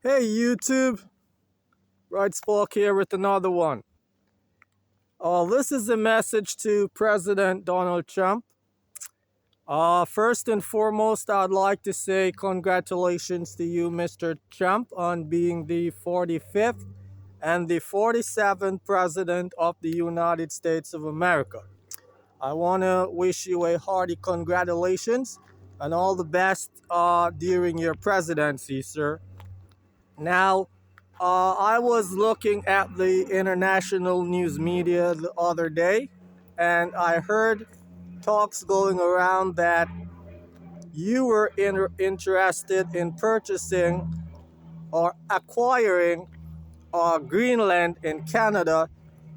Hey YouTube, right, Spock here with another one. This is a message to President Donald Trump. First and foremost, I'd like to say congratulations to you, Mr. Trump, on being the 45th and the 47th President of the United States of America. I want to wish you a hearty congratulations and all the best during your presidency, sir. Now, I was looking at the international news media the other day, and I heard talks going around that you were interested in purchasing or acquiring Greenland in Canada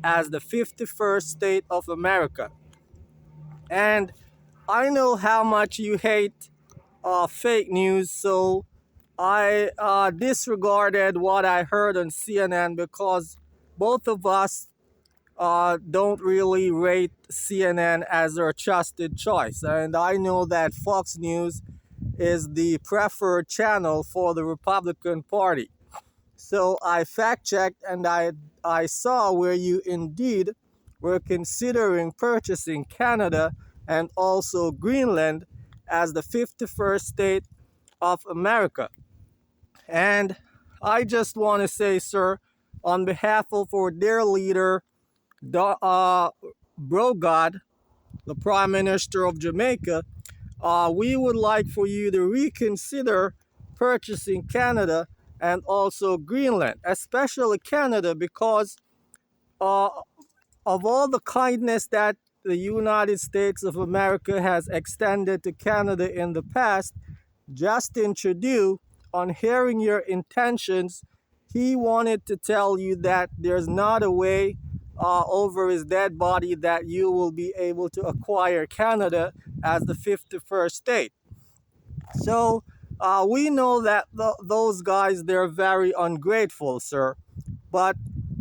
as the 51st state of America. And I know how much you hate fake news, so I disregarded what I heard on CNN because both of us don't really rate CNN as our trusted choice. And I know that Fox News is the preferred channel for the Republican Party. So I fact checked and I saw where you indeed were considering purchasing Canada and also Greenland as the 51st state of America. And I just want to say, sir, on behalf of our dear leader, Brogard, the Prime Minister of Jamaica, we would like for you to reconsider purchasing Canada and also Greenland, especially Canada, because uh, of all the kindness that the United States of America has extended to Canada in the past. Justin Trudeau, on hearing your intentions, he wanted to tell you that there's not a way over his dead body that you will be able to acquire Canada as the 51st state. So we know that those guys, they're very ungrateful, sir. But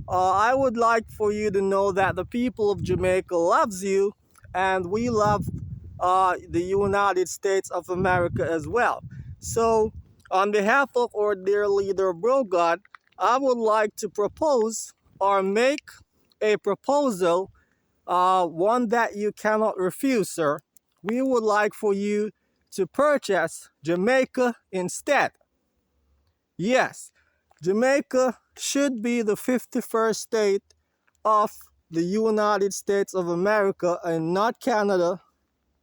I would like for you to know that the people of Jamaica loves you, and we love the United States of America as well. So, on behalf of our dear leader, Brogard, I would like to propose or make a proposal, one that you cannot refuse, sir. We would like for you to purchase Jamaica instead. Yes, Jamaica should be the 51st state of the United States of America and not Canada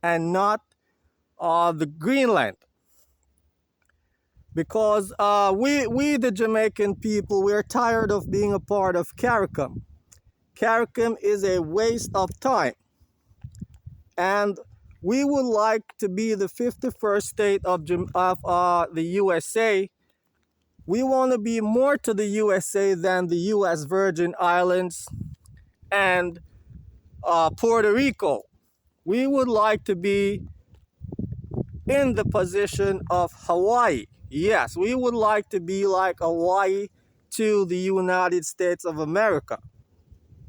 and not the Greenland. Because we the Jamaican people, we're tired of being a part of CARICOM. CARICOM is a waste of time. And we would like to be the 51st state of the USA. We want to be more to the USA than the US Virgin Islands and Puerto Rico. We would like to be in the position of Hawaii. Yes, we would like to be like Hawaii to the United States of America.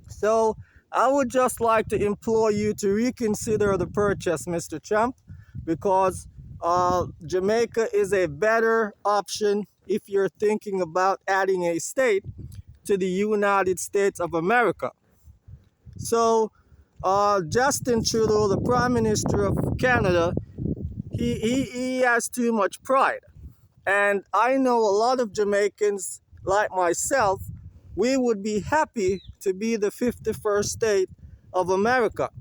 So I would just like to implore you to reconsider the purchase, Mr. Trump, because Jamaica is a better option if you're thinking about adding a state to the United States of America. So Justin Trudeau, the Prime Minister of Canada, he has too much pride. And I know a lot of Jamaicans like myself, we would be happy to be the 51st state of America,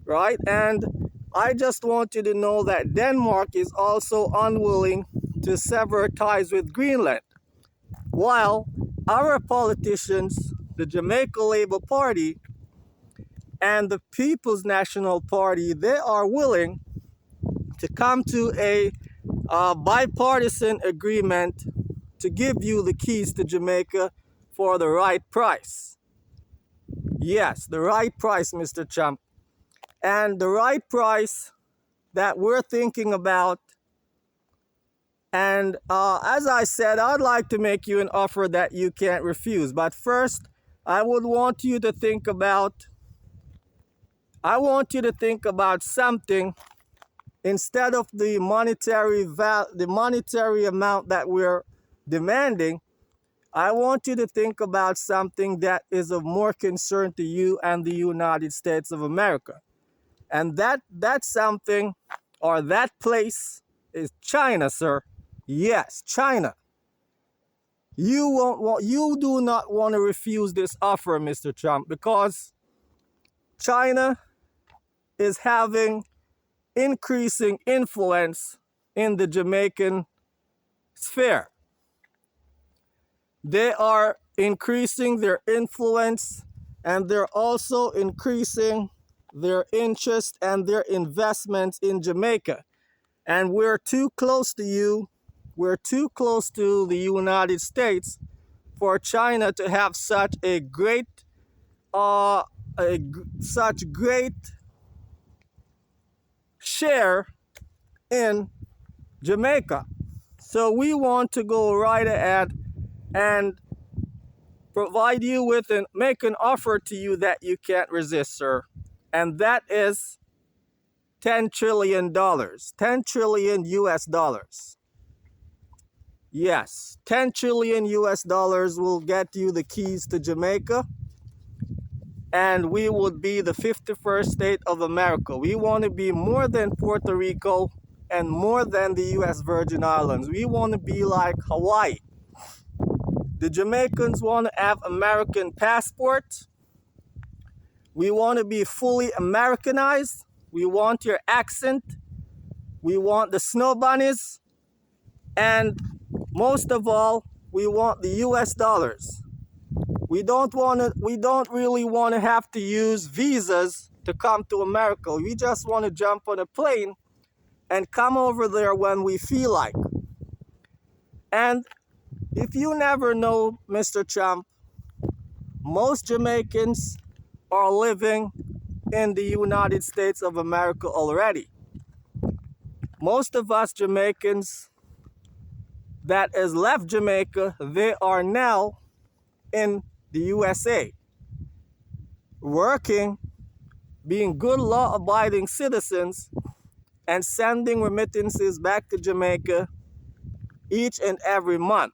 right? And I just want you to know that Denmark is also unwilling to sever ties with Greenland, while our politicians, the Jamaica Labour Party and the People's National Party, they are willing to come to a bipartisan agreement to give you the keys to Jamaica for the right price. Yes, the right price, Mr. Trump. And the right price that we're thinking about. And as I said, I'd like to make you an offer that you can't refuse. But first, I want you to think about something. Instead of the monetary amount that we're demanding, I want you to think about something that is of more concern to you and the United States of America. And that something or that place is China, sir. Yes, China. You do not want to refuse this offer, Mr. Trump, because China is having increasing influence in the Jamaican sphere. They are increasing their influence, and they're also increasing their interest and their investments in Jamaica. And we're too close to you. We're too close to the United States for China to have such a great, such great share in Jamaica. So we want to go right ahead and provide you with and make an offer to you that you can't resist, sir. And that is $10 trillion, 10 trillion US dollars. Yes, 10 trillion US dollars will get you the keys to Jamaica, and we would be the 51st state of America. We want to be more than Puerto Rico and more than the US Virgin Islands. We want to be like Hawaii. The Jamaicans want to have American passports. We want to be fully Americanized. We want your accent. We want the snow bunnies. And most of all, we want the US dollars. We don't really want to have to use visas to come to America. We just want to jump on a plane and come over there when we feel like. And if you never know, Mr. Trump, most Jamaicans are living in the United States of America already. Most of us Jamaicans that has left Jamaica, they are now in the USA, working, being good law-abiding citizens, and sending remittances back to Jamaica each and every month.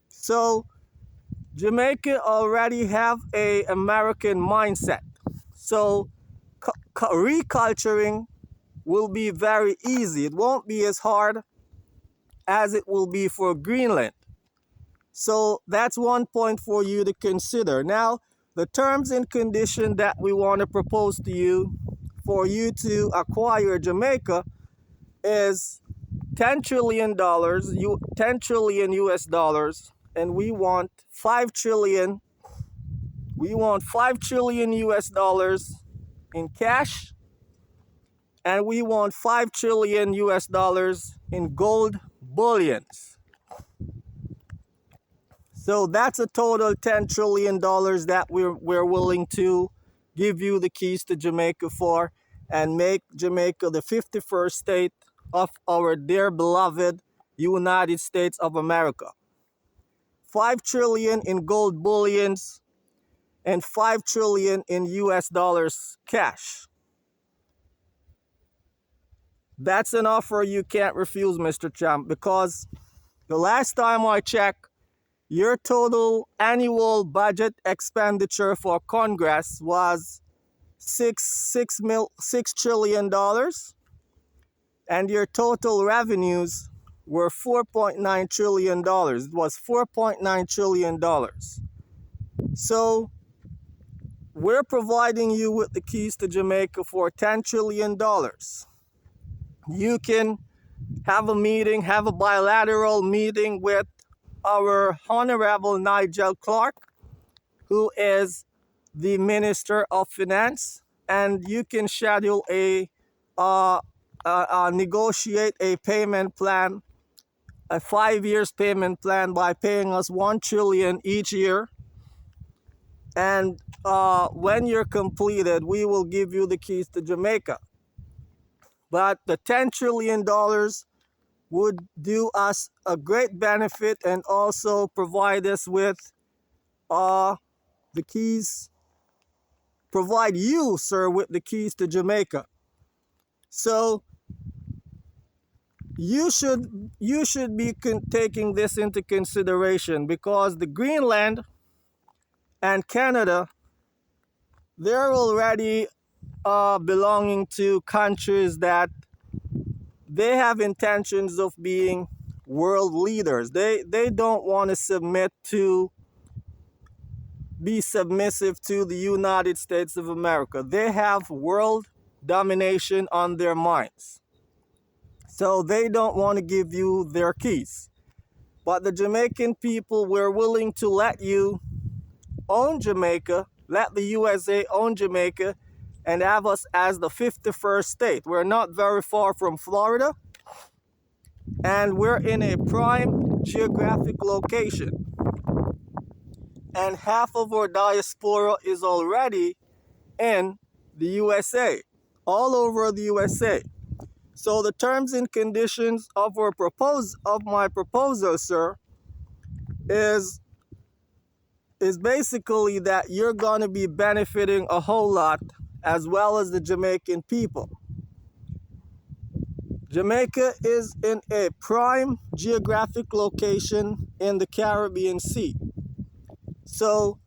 So Jamaica already have a American mindset. So reculturing will be very easy. It won't be as hard as it will be for Greenland. So that's one point for you to consider. Now, the terms and conditions that we want to propose to you for you to acquire Jamaica is $10 trillion, 10 trillion US dollars, and we want 5 trillion. We want 5 trillion US dollars in cash, and we want 5 trillion US dollars in gold bullions. So that's a total $10 trillion that we're willing to give you the keys to Jamaica for, and make Jamaica the 51st state of our dear beloved United States of America. 5 trillion in gold bullions and 5 trillion in US dollars cash. That's an offer you can't refuse, Mr. Trump, because the last time I checked, your total annual budget expenditure for Congress was $6 trillion, and your total revenues were $4.9 trillion. It was $4.9 trillion. So we're providing you with the keys to Jamaica for $10 trillion. You can have a meeting, have a bilateral meeting with our Honorable Nigel Clark, who is the Minister of Finance, and you can schedule negotiate a payment plan, a 5 years payment plan by paying us $1 trillion each year. And when you're completed, we will give you the keys to Jamaica. But the $10 trillion would do us a great benefit and also provide us with the keys, provide you, sir, with the keys to Jamaica. So you should be taking this into consideration, because the Greenland and Canada, they're already belonging to countries that they have intentions of being world leaders. They don't want to be submissive to the United States of America. They have world domination on their minds. So they don't want to give you their keys. But the Jamaican people were willing to let you own Jamaica, let the USA own Jamaica, and have us as the 51st state. We're not very far from Florida, and we're in a prime geographic location. And half of our diaspora is already in the USA, all over the USA. So the terms and conditions of my proposal, sir, is basically that you're going to be benefiting a whole lot, as well as the Jamaican people. Jamaica is in a prime geographic location in the Caribbean Sea. So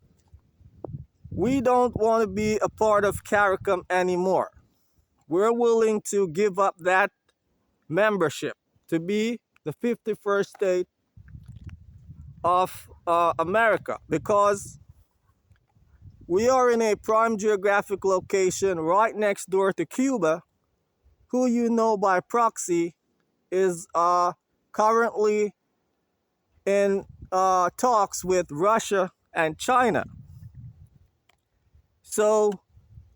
we don't want to be a part of CARICOM anymore. We're willing to give up that membership to be the 51st state of America, because we are in a prime geographic location right next door to Cuba, who you know by proxy is currently in talks with Russia and China. So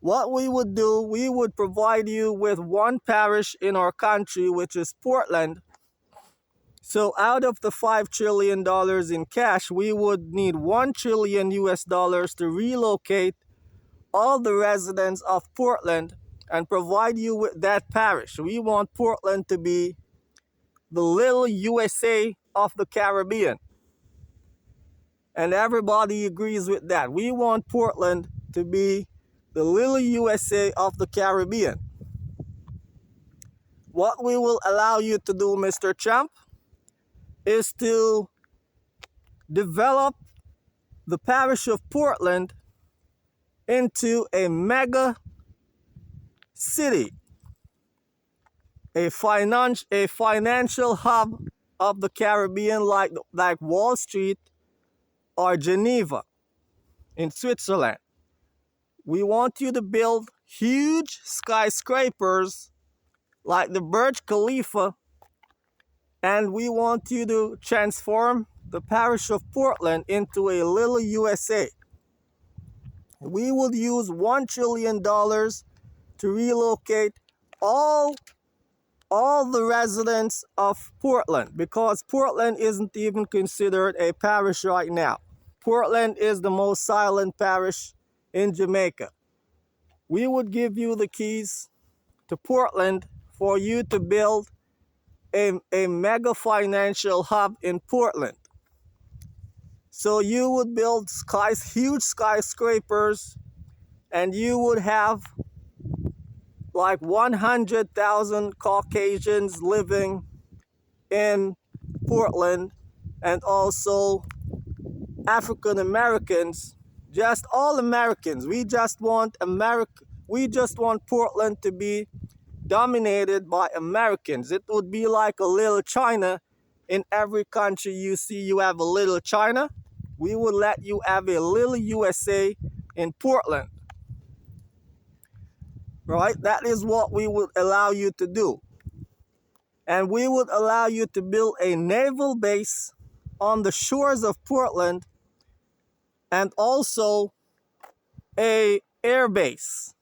what we would do, we would provide you with one parish in our country, which is Portland. So out of the $5 trillion in cash, we would need $1 trillion to relocate all the residents of Portland and provide you with that parish. We want Portland to be the little USA of the Caribbean. And everybody agrees with that. We want Portland to be the little USA of the Caribbean. What we will allow you to do, Mr. Trump, is to develop the parish of Portland into a mega city, a financial hub of the Caribbean, like Wall Street or Geneva in Switzerland. We want you to build huge skyscrapers like the Burj Khalifa, and we want you to transform the parish of Portland into a little USA. We will use $1 trillion to relocate all the residents of Portland, because Portland isn't even considered a parish right now. Portland is the most silent parish in Jamaica. We would give you the keys to Portland for you to build a mega financial hub in Portland. So you would build huge skyscrapers, and you would have like 100,000 Caucasians living in Portland, and also African Americans, just all Americans. We just want Portland to be dominated by Americans. It would be like a little China. In every country you see, you have a little China. We would let you have a little USA in Portland. Right? That is what we would allow you to do. And we would allow you to build a naval base on the shores of Portland, and also a air base.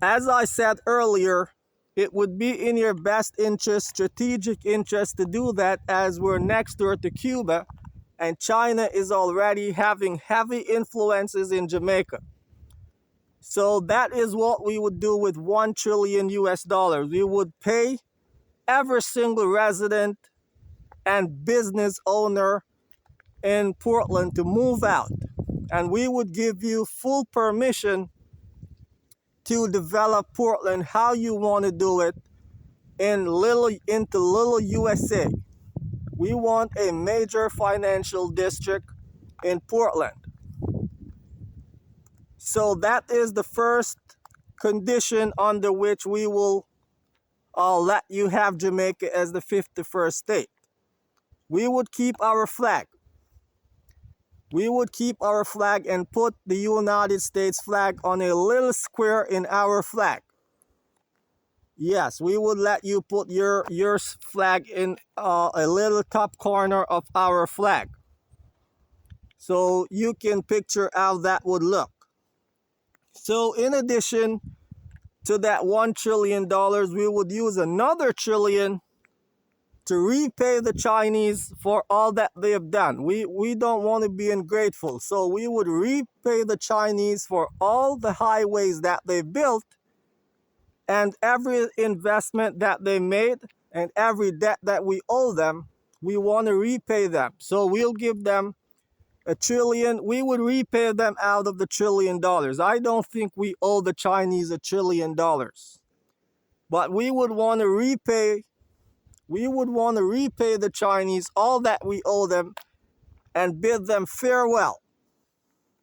As I said earlier, it would be in your best interest, strategic interest, to do that, as we're next door to Cuba, and China is already having heavy influences in Jamaica. So that is what we would do with $1 trillion. We would pay every single resident and business owner in Portland to move out, and we would give you full permission to develop Portland how you want to do it, into little USA. We want a major financial district in Portland. So that is the first condition under which we will let you have Jamaica as the 51st state. We would keep our flag. We would keep our flag and put the United States flag on a little square in our flag. Yes, we would let you put your flag in a little top corner of our flag. So you can picture how that would look. So in addition to that $1 trillion, we would use another trillion to repay the Chinese for all that they have done. We don't want to be ungrateful. So we would repay the Chinese for all the highways that they built and every investment that they made and every debt that we owe them. We want to repay them. So we'll give them $1 trillion. We would repay them out of the $1 trillion. I don't think we owe the Chinese $1 trillion. But we would want to repay the Chinese all that we owe them and bid them farewell.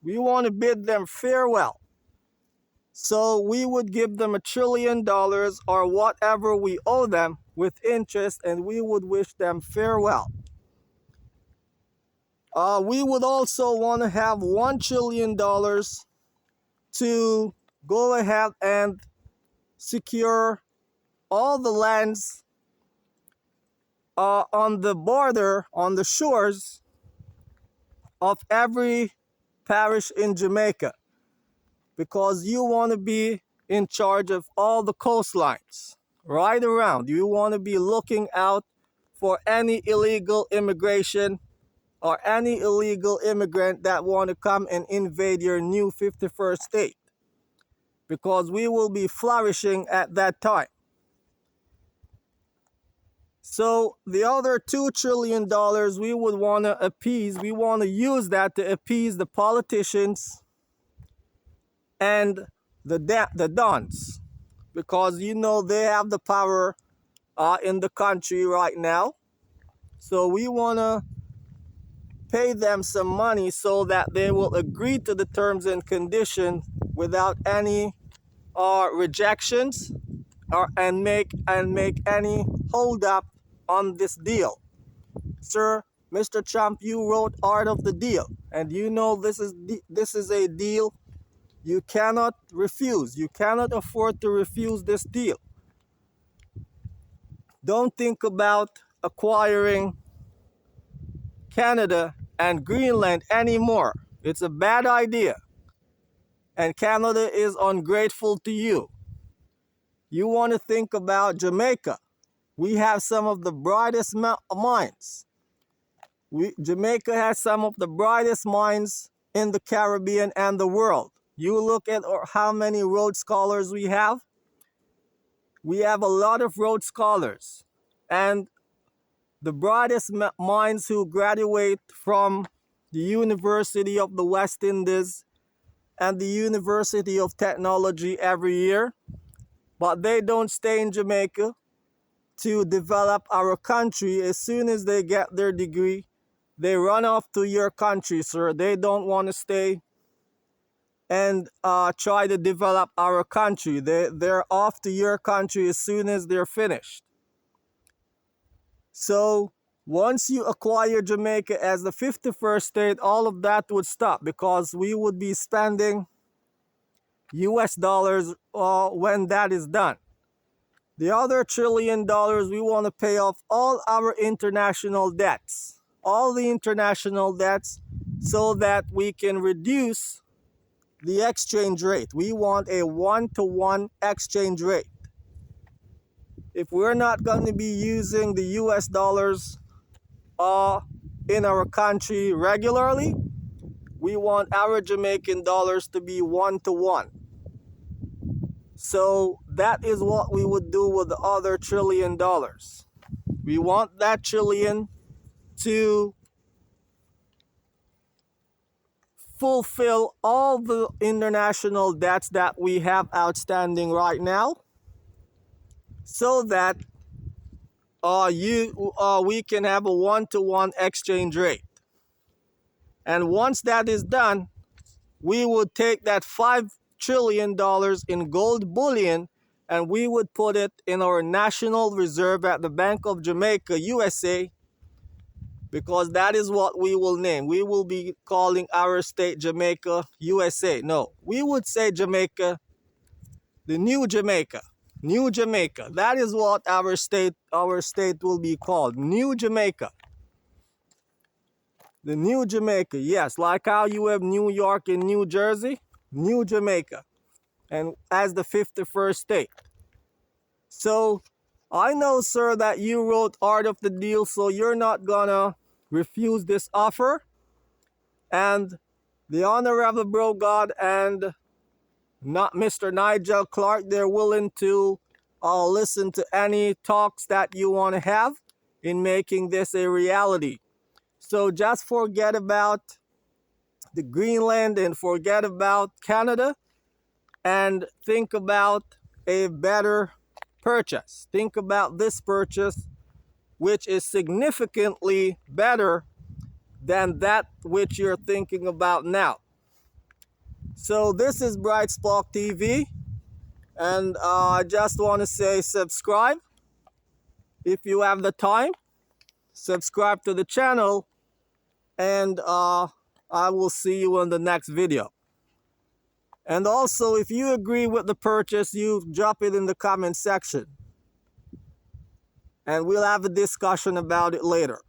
We want to bid them farewell. So we would give them $1 trillion or whatever we owe them with interest, and we would wish them farewell. We would also want to have $1 trillion to go ahead and secure all the lands on the border, on the shores of every parish in Jamaica, because you want to be in charge of all the coastlines right around. You want to be looking out for any illegal immigration or any illegal immigrant that want to come and invade your new 51st state, because we will be flourishing at that time. So the other $2 trillion we would want to appease, we want to use that to appease the politicians and the dons, because they have the power in the country right now. So we want to pay them some money so that they will agree to the terms and conditions without any rejections and make any hold up on this deal. Sir, Mr. Trump, you wrote Art of the Deal, and this is a deal you cannot refuse. You cannot afford to refuse this deal. Don't think about acquiring Canada and Greenland anymore. It's a bad idea. And Canada is ungrateful to you. You want to think about Jamaica. We have some of the brightest minds. Jamaica has some of the brightest minds in the Caribbean and the world. You look at how many Rhodes Scholars we have. We have a lot of Rhodes Scholars. And the brightest minds who graduate from the University of the West Indies and the University of Technology every year, but they don't stay in Jamaica to develop our country. As soon as they get their degree, they run off to your country, sir. They don't want to stay and try to develop our country. They're off to your country as soon as they're finished. So once you acquire Jamaica as the 51st state, all of that would stop, because we would be spending US dollars when that is done. The other $1 trillion, we want to pay off all our international debts, so that we can reduce the exchange rate. We want a 1-to-1 exchange rate. If we're not going to be using the US dollars in our country regularly, we want our Jamaican dollars to be 1-to-1. So that is what we would do with the other $1 trillion. We want that trillion to fulfill all the international debts that we have outstanding right now, so that we can have a 1-to-1 exchange rate. And once that is done, we would take that $5 trillion in gold bullion and we would put it in our national reserve at the Bank of Jamaica, USA, because that is what we will name. We will be calling our state Jamaica, USA. No, we would say Jamaica, the new Jamaica. New Jamaica. That is what our state will be called. New Jamaica. The New Jamaica. Yes, like how you have New York and New Jersey. New Jamaica. And as the 51st state. So I know, sir, that you wrote Art of the Deal, so you're not gonna refuse this offer. And the Honorable Bro God and not Mr. Nigel Clark, they're willing to listen to any talks that you want to have in making this a reality. So just forget about the Greenland and forget about Canada and think about a better purchase. Think about this purchase, which is significantly better than that which you're thinking about now. So this is Bright Spock TV, and I just want to say subscribe if you have the time. Subscribe to the channel, and I will see you in the next video. And also, if you agree with the purchase, you drop it in the comment section, and we'll have a discussion about it later.